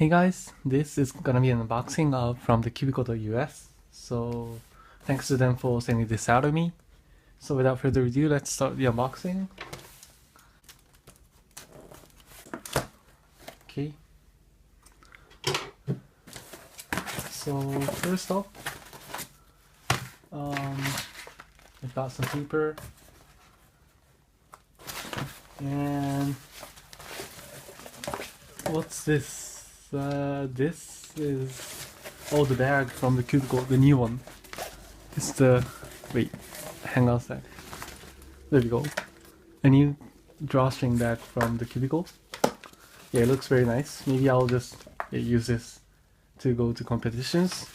Hey guys, this is gonna be an unboxing from the cubicle.us. So thanks to them for sending this out to me. So without further ado, let's start the unboxing. Okay. So first up, I've got some paper and what's this? This is the bag from the cubicle, the new one. It's the wait, hang on a sec. There we go. A new drawstring bag from the cubicle. Yeah, it looks very nice. Maybe I'll just use this to go to competitions.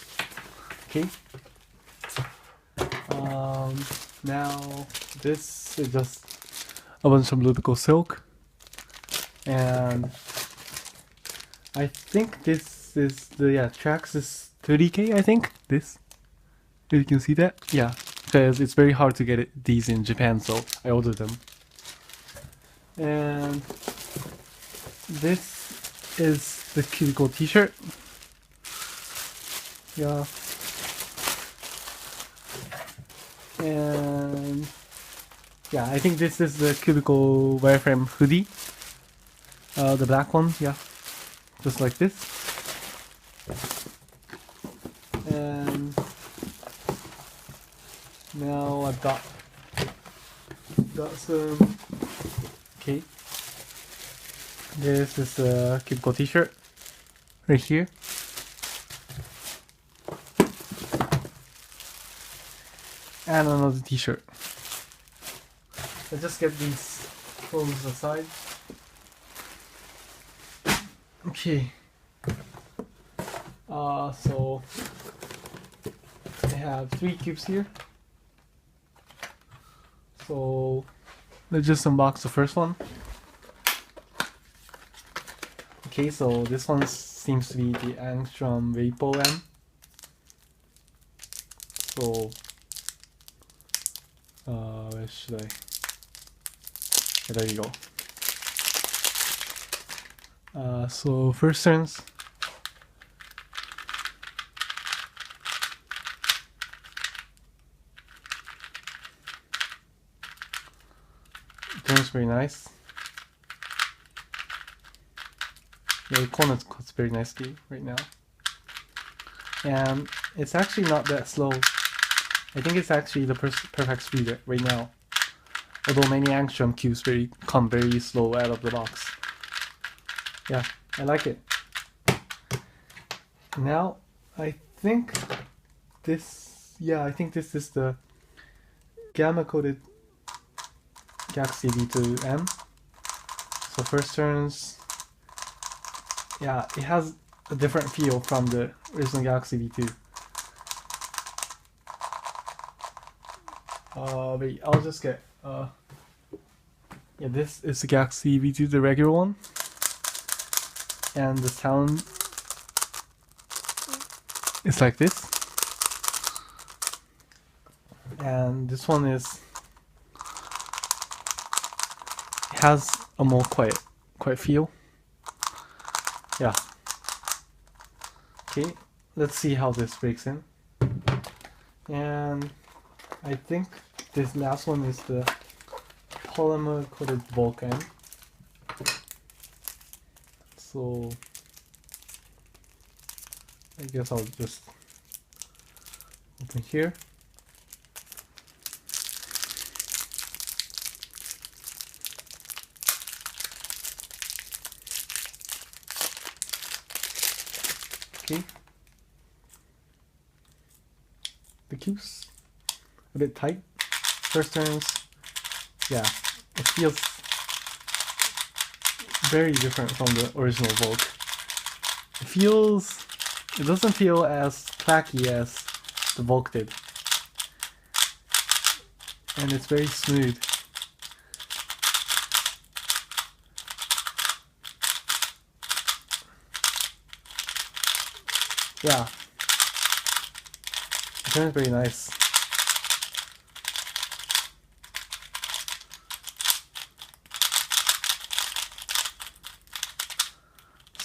Okay. Now this is just a bunch of Lubico silk, and I think this is the Traxxas 30K. I think this. You can see that, yeah, because it's very hard to get these in Japan, so I ordered them. And this is the cubicle t-shirt. Yeah. And yeah, I think this is the cubicle wireframe hoodie. The black one, yeah. Just like this. And now I've got some. Okay. This is a cubicle t-shirt right here. And another t-shirt. Let's just get these clothes aside. Okay. So I have 3 cubes here. So let's just unbox the first one. Okay, so this one seems to be the Angstrom Valk M. So where should I? Yeah, there you go. So first turns. Turns very nice. Yeah, the corner cuts very nicely right now. And it's actually not that slow. I think it's actually the perfect speed right now. Although many Angstrom cubes come very slow out of the box. Yeah, I like it. Now, I think this is the gamma coated Galaxy V2M. So first turns, yeah, it has a different feel from the original Galaxy V2. Wait, I'll just get, yeah, this is the Galaxy V2, the regular one. And the sound is like this. And this one has a more quiet feel. Yeah. Okay, let's see how this breaks in. And I think this last one is the polymer coated Valk M. So I guess I'll just open here. Okay. The cube's a bit tight. First turns, yeah, it feels very different from the original Valk. It doesn't feel as clacky as the Valk did. And it's very smooth. Yeah. It turns very nice.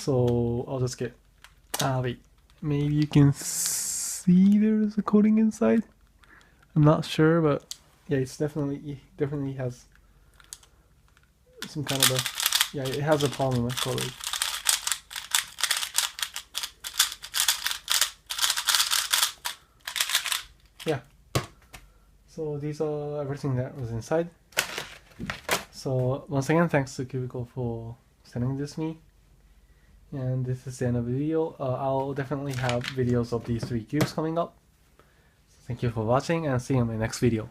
So I'll just get, wait, maybe you can see there's a coating inside. I'm not sure, but yeah, it definitely has some kind of a, yeah, it has a polymer coating. Yeah, so these are everything that was inside. So once again, thanks to Cubicle for sending this me. And this is the end of the video. I'll definitely have videos of these 3 cubes coming up. So thank you for watching and see you in my next video.